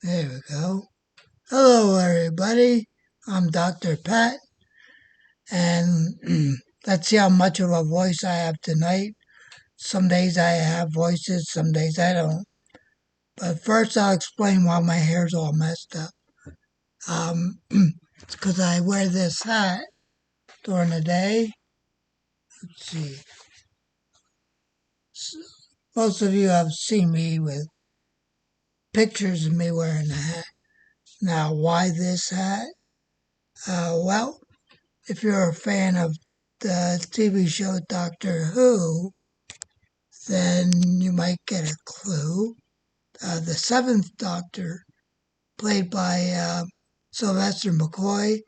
There we go. Hello, everybody. I'm Dr. Pat, and let's see how much of a voice I have tonight. Some days I have voices, some days I don't. But first, I'll explain why my hair's all messed up. It's because I wear this hat during the day. Let's see. Most of you have seen me with pictures of me wearing the hat. Now, why this hat? Well, if you're a fan of the TV show Doctor Who, then you might get a clue. The seventh Doctor, played by Sylvester McCoy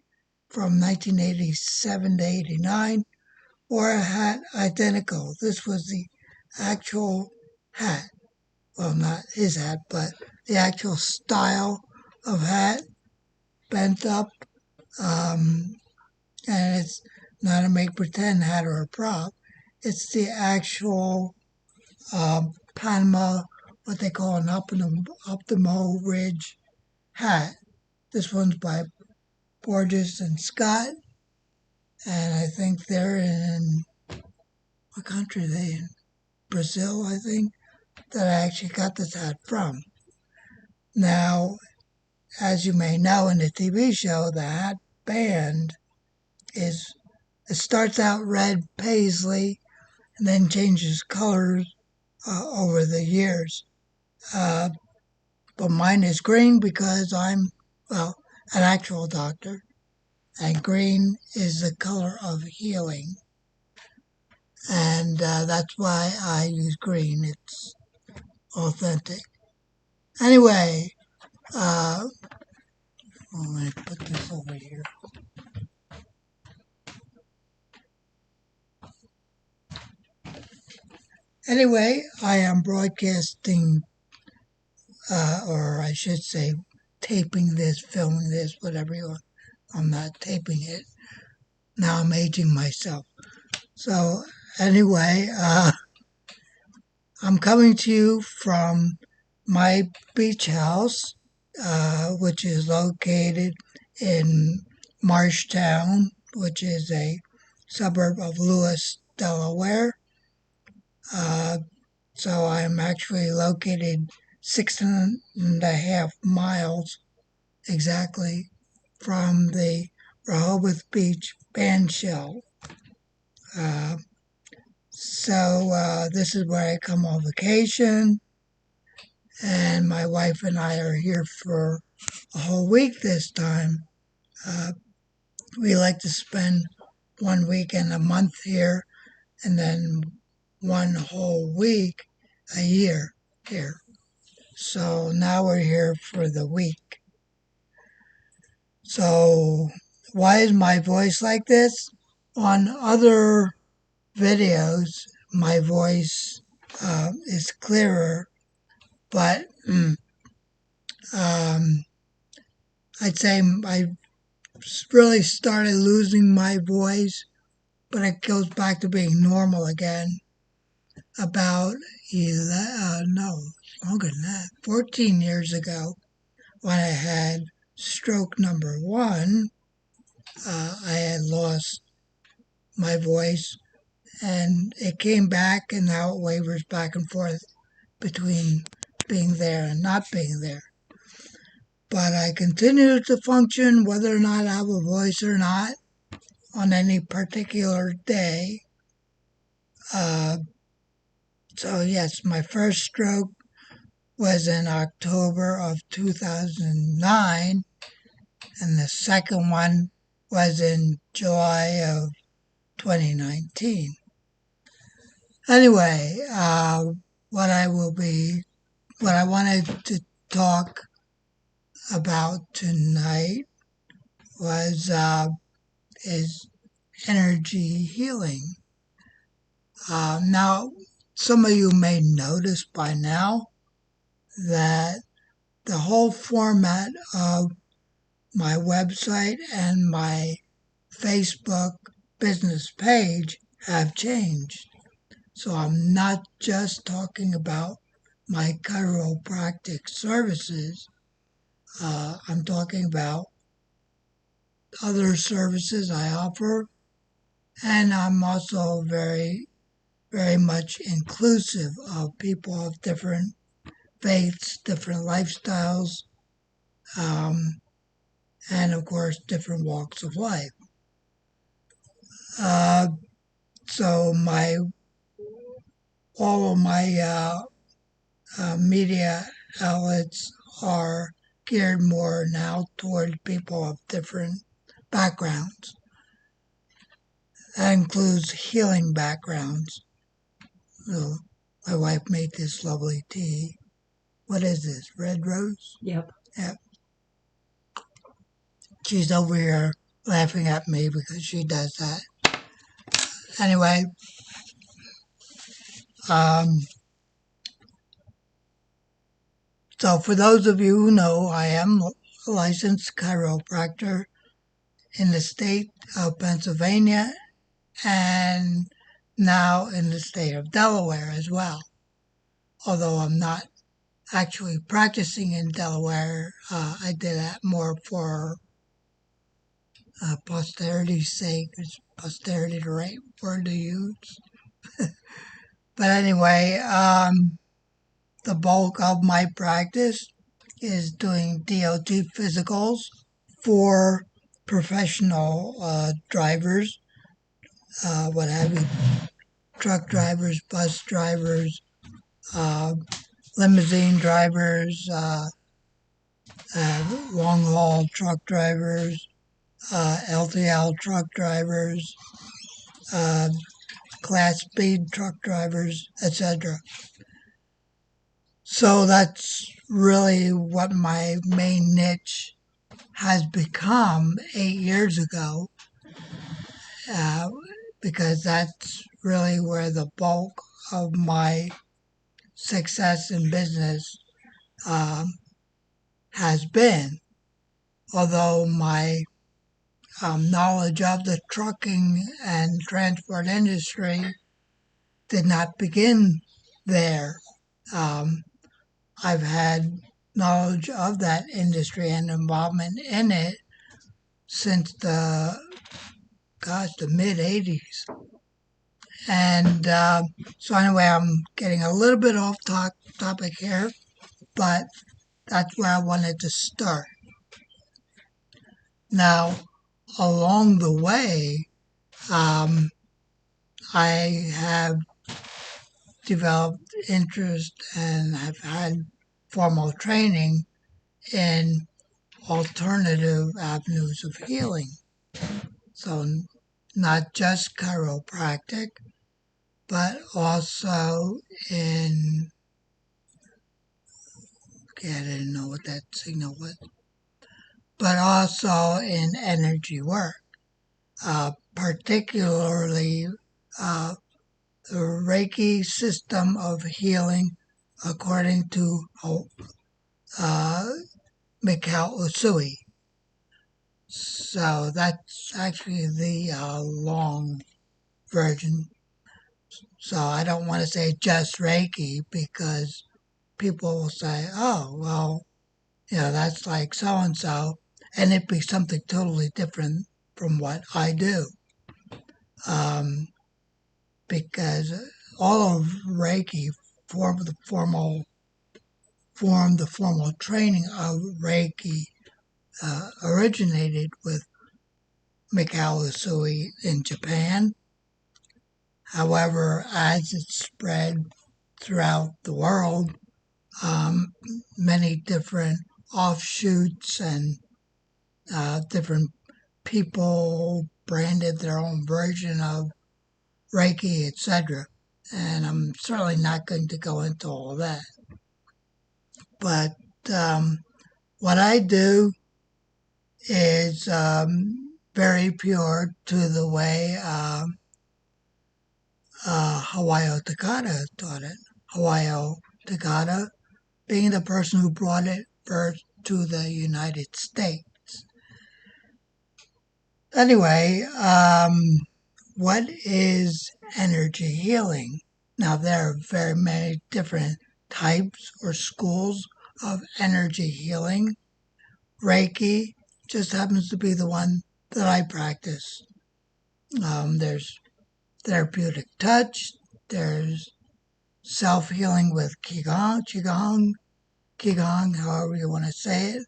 from 1987 to 89, wore a hat identical. This was the actual hat. Well, not his hat, but the actual style of hat, bent up. Um, and it's not a make pretend hat or a prop. It's the actual Panama, what they call an optimal ridge hat. This one's by Borges and Scott, and I think they're in what country are they in? Brazil, I think, that I actually got this hat from. Now, as you may know in the TV show, the hat band is it starts out red paisley and then changes colors over the years. Uh, but mine is green because I'm, well, an actual doctor, and green is the color of healing. And that's why I use green. It's authentic. Anyway, let me put this over here. Anyway, I am broadcasting, or I should say, taping this, filming this, whatever you want. I'm not taping it. Now I'm aging myself. So, anyway, I'm coming to you from my beach house, which is located in Marshtown, which is a suburb of Lewis, Delaware. Uh, so I'm actually located 6.5 miles exactly from the Rehoboth Beach bandshell. So this is where I come on vacation, and my wife and I are here for a whole week this time. Uh, we like to spend 1 week and a month here, and then one whole week a year here. So now we're here for the week. So why is my voice like this? On other videos, my voice is clearer, but I'd say I really started losing my voice, but it goes back to being normal again about 14 years ago when I had stroke number one. I had lost my voice, and it came back, and now it wavers back and forth between being there and not being there. But I continue to function whether or not I have a voice or not on any particular day. So yes, my first stroke was in October of 2009, and the second one was in July of 2019. Anyway, what I wanted to talk about tonight was is energy healing. Now, some of you may notice by now that the whole format of my website and my Facebook business page have changed. So I'm not just talking about my chiropractic services, I'm talking about other services I offer, and I'm also very, very much inclusive of people of different faiths, different lifestyles, um, and of course, different walks of life. Uh, so all of my media outlets are geared more now toward people of different backgrounds. That includes healing backgrounds. So my wife made this lovely tea. What is this? Red rose? Yep. Yep. She's over here laughing at me because she does that. Anyway, so for those of you who know, I am a licensed chiropractor in the state of Pennsylvania and now in the state of Delaware as well. Although I'm not actually practicing in Delaware, I did that more for posterity's sake. Is posterity the right word to use? But anyway, the bulk of my practice is doing DOT physicals for professional drivers, what have you, truck drivers, bus drivers, uh, limousine drivers, long haul truck drivers, LTL truck drivers, uh, Class B truck drivers, etc. So that's really what my main niche has become 8 years ago, uh, because that's really where the bulk of my success in business um, has been. Although my knowledge of the trucking and transport industry did not begin there. Um, I've had knowledge of that industry and involvement in it since the mid 80s. And so anyway, I'm getting a little bit off topic here, but that's where I wanted to start. Now, along the way, um, I have developed interest and have had formal training in alternative avenues of healing. So, not just chiropractic, but also in, okay, I didn't know what that signal was, but also in energy work, particularly the Reiki system of healing according to Mikao Usui. So that's actually the long version. So I don't want to say just Reiki because people will say, oh, well, that's like so and so, and it'd be something totally different from what I do. Because all of Reiki formed the formal training of Reiki originated with Mikao Usui in Japan. However, as it spread throughout the world, many different offshoots and different people branded their own version of Reiki, etc. And I'm certainly not going to go into all that. But what I do is very pure to the way Hawayo Takata taught it. Hawayo Takata being the person who brought it first to the United States. Anyway, what is energy healing? Now, there are very many different types or schools of energy healing. Reiki just happens to be the one that I practice. There's therapeutic touch. There's self-healing with Qigong, however you want to say it.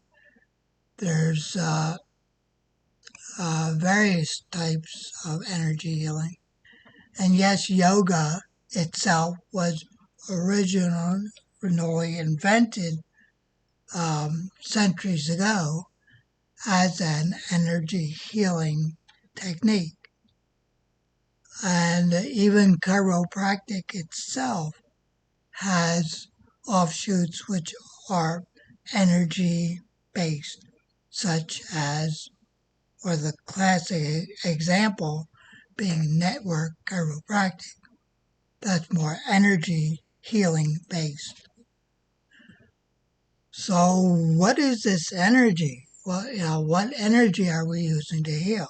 There's various types of energy healing. And yes, yoga itself was originally invented centuries ago as an energy healing technique. And even chiropractic itself has offshoots which are energy based, such as, or the classic example being network chiropractic. That's more energy healing based. So, what is this energy? Well, what energy are we using to heal?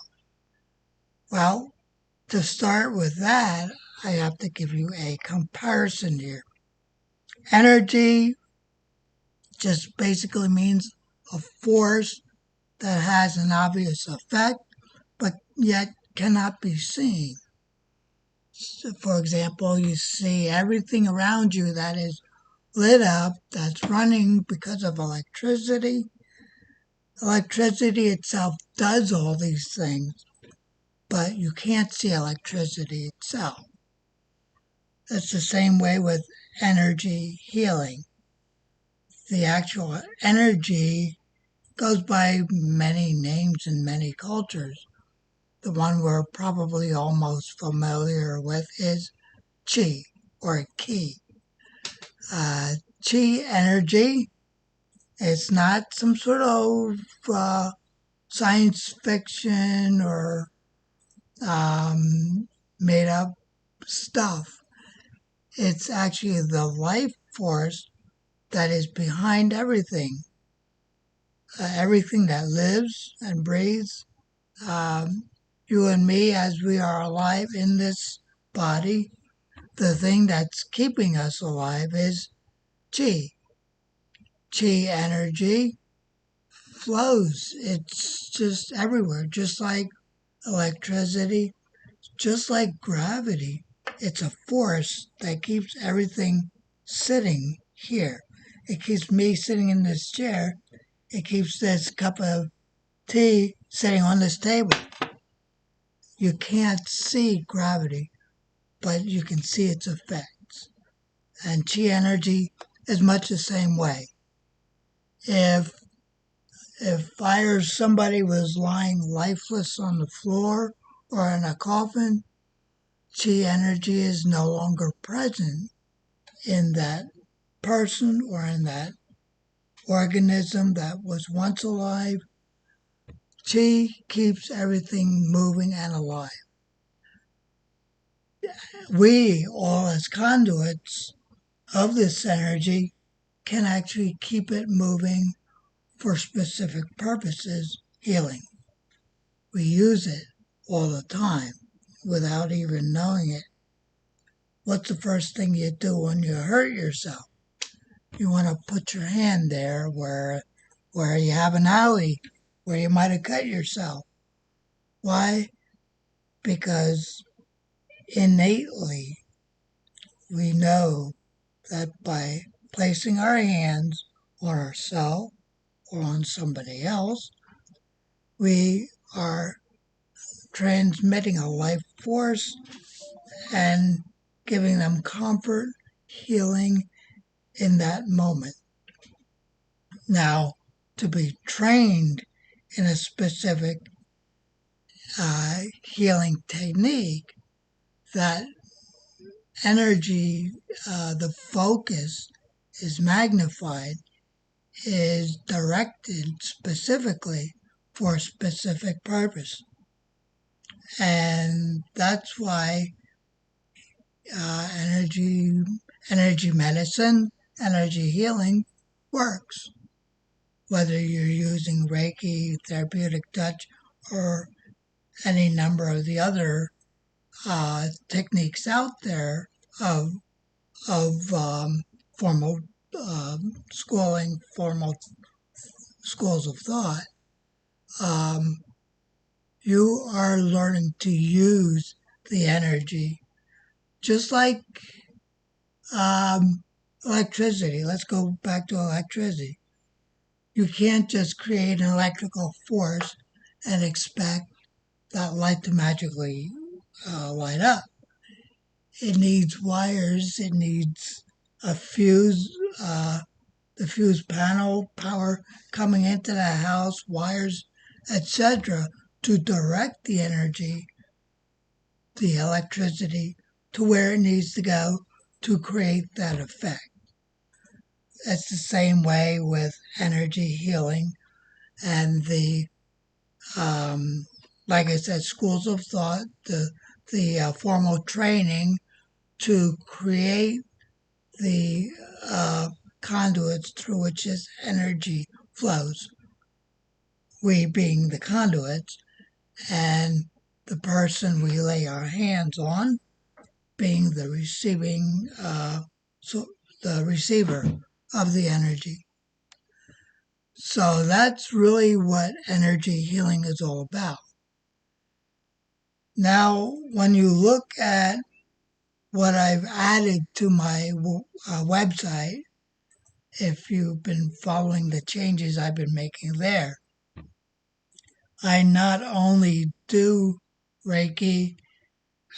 Well, to start with that, I have to give you a comparison here. Energy just basically means a force that has an obvious effect, but yet cannot be seen. So for example, you see everything around you that is lit up, that's running because of electricity. Electricity itself does all these things, but you can't see electricity itself. It's the same way with energy healing. The actual energy goes by many names in many cultures. The one we're probably all most familiar with is Qi or Qi. Qi energy is not some sort of science fiction or made up stuff. It's actually the life force that is behind everything. Everything that lives and breathes. You and me, as we are alive in this body, the thing that's keeping us alive is Qi. Qi energy flows. It's just everywhere, just like electricity, just like gravity. It's a force that keeps everything sitting here. It keeps me sitting in this chair. It keeps this cup of tea sitting on this table. You can't see gravity, but you can see its effects. And Qi energy is much the same way. If somebody was lying lifeless on the floor or in a coffin, Qi energy is no longer present in that person or in that organism that was once alive. Qi keeps everything moving and alive. We, all as conduits of this energy, can actually keep it moving for specific purposes, healing. We use it all the time without even knowing it. What's the first thing you do when you hurt yourself? You want to put your hand there where you have an owie, where you might have cut yourself. Why? Because innately we know that by placing our hands on ourselves or on somebody else, we are transmitting a life force and giving them comfort, healing in that moment. Now, to be trained in a specific healing technique, that energy, the focus is magnified, is directed specifically for a specific purpose. And that's why energy medicine, energy healing works. Whether you're using Reiki, therapeutic touch, or any number of the other techniques out there of formal schooling, formal schools of thought, um, you are learning to use the energy just like um, electricity. Let's go back to electricity. You can't just create an electrical force and expect that light to magically light up. It needs wires, it needs a fuse, the fuse panel, power coming into the house, wires, etc., to direct the energy, the electricity, to where it needs to go to create that effect. It's the same way with energy healing and um, like I said, schools of thought, the formal training to create the conduits through which this energy flows. We being the conduits, and the person we lay our hands on being the receiving, so the receiver of the energy. So that's really what energy healing is all about. Now, when you look at what I've added to my website, if you've been following the changes I've been making there, I not only do Reiki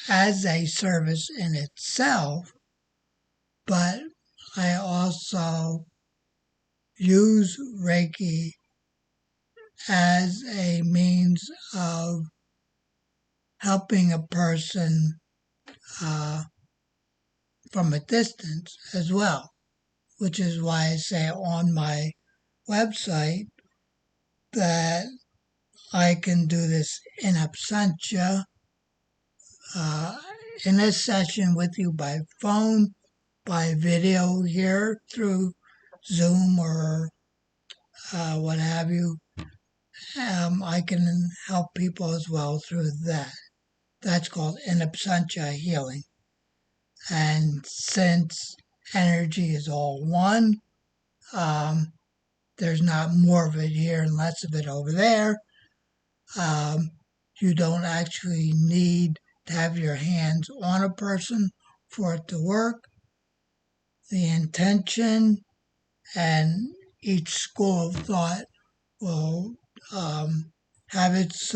as a service in itself, but I also use Reiki as a means of helping a person uh, from a distance as well, which is why I say on my website that I can do this in absentia, uh, in a session with you by phone, by video here through Zoom or what have you. I can help people as well through that. That's called in absentia healing. And since energy is all one, um, there's not more of it here and less of it over there. Um, you don't actually need to have your hands on a person for it to work. The intention and each school of thought will have its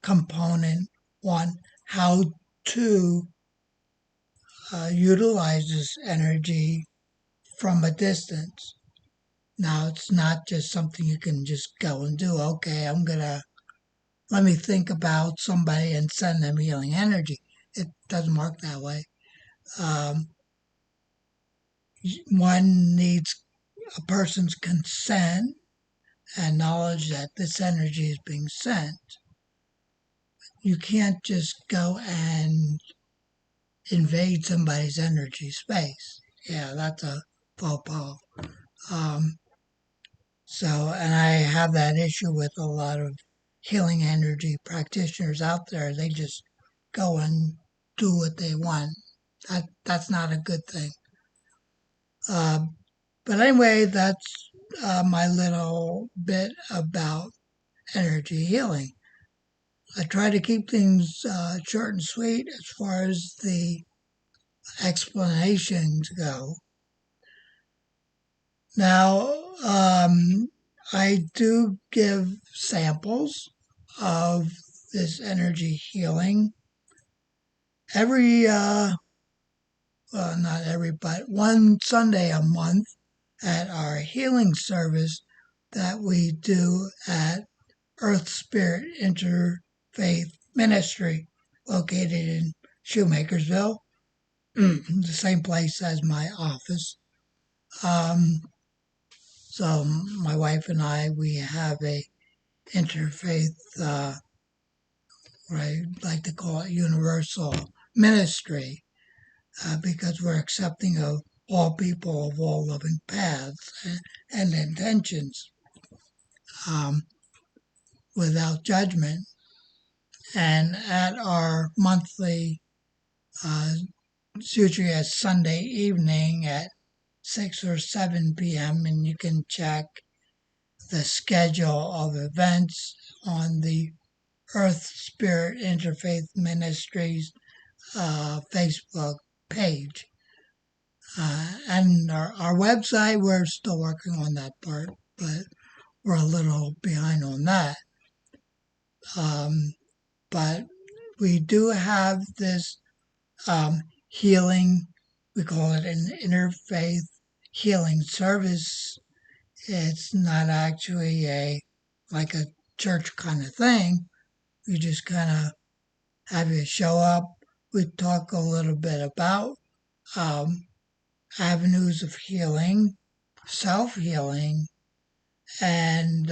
component one, how to utilize this energy from a distance. Now, it's not just something you can just go and do. Okay, let me think about somebody and send them healing energy. It doesn't work that way. Um, one needs a person's consent and knowledge that this energy is being sent. You can't just go and invade somebody's energy space. Yeah, that's a faux pas. Um, and I have that issue with a lot of healing energy practitioners out there. They just go and do what they want. That's not a good thing. Uh, but anyway, that's my little bit about energy healing. I try to keep things short and sweet as far as the explanations go. Now, I do give samples of this energy healing every, not every, but one Sunday a month at our healing service that we do at Earth Spirit Interfaith Ministry, located in Shoemakersville, the same place as my office. So my wife and we have a interfaith, I like to call it universal ministry, because we're accepting of all people of all living paths and intentions, um, without judgment. And at our monthly it's usually a Sunday evening at 6 or 7 p.m., and you can check the schedule of events on the Earth Spirit Interfaith Ministries Facebook page. And our website, we're still working on that part, but we're a little behind on that. But we do have this healing, we call it an interfaith healing service. It's not actually like a church kind of thing. We just kind of have you show up. We talk a little bit about um, avenues of healing, self-healing, and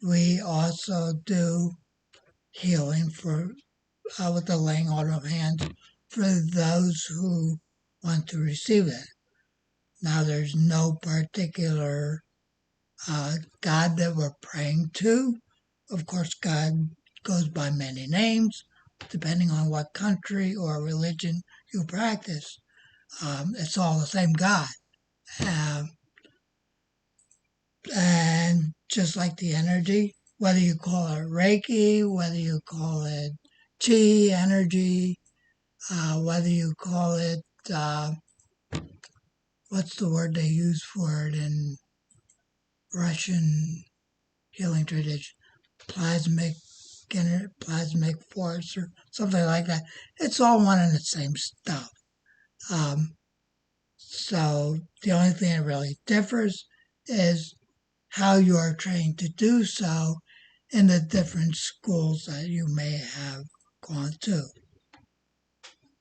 we also do healing for with the laying on of hands for those who want to receive it. Now, there's no particular God that we're praying to. Of course, God goes by many names, depending on what country or religion you practice. It's all the same God. And just like the energy, whether you call it Reiki, whether you call it Chi energy, whether you call it, what's the word they use for it in Russian healing tradition? Plasmic force or something like that. It's all one and the same stuff. So the only thing that really differs is how you are trained to do so in the different schools that you may have gone to.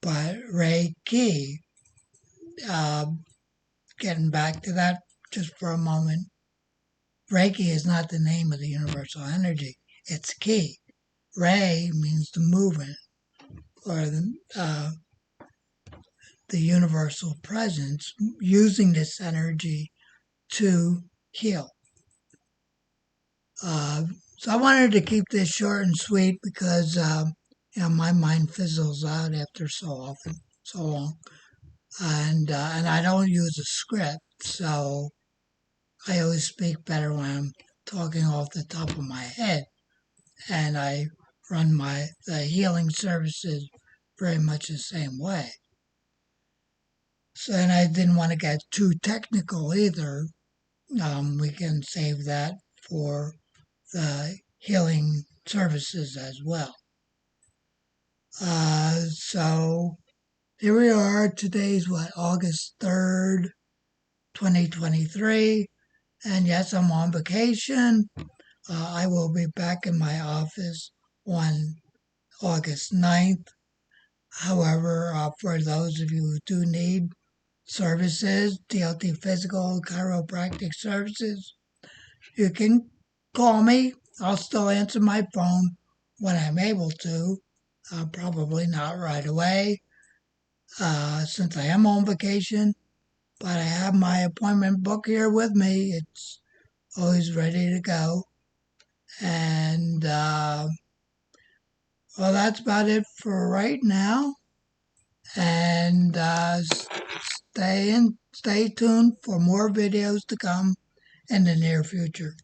But Reiki, getting back to that just for a moment, Reiki is not the name of the universal energy. It's Ki. Rei means the movement or the universal presence using this energy to heal. So I wanted to keep this short and sweet because my mind fizzles out after so long, and I don't use a script, so I always speak better when I'm talking off the top of my head, and I run the healing services very much the same way. So, and I didn't want to get too technical either. We can save that for the healing services as well. So here we are. Today's August 3rd, 2023. And yes, I'm on vacation. I will be back in my office on August 9th. However, for those of you who do need services, DLT physical, chiropractic services, you can call me. I'll still answer my phone when I'm able to. Probably not right away since I am on vacation, but I have my appointment book here with me. It's always ready to go. And well, that's about it for right now. And stay tuned for more videos to come in the near future.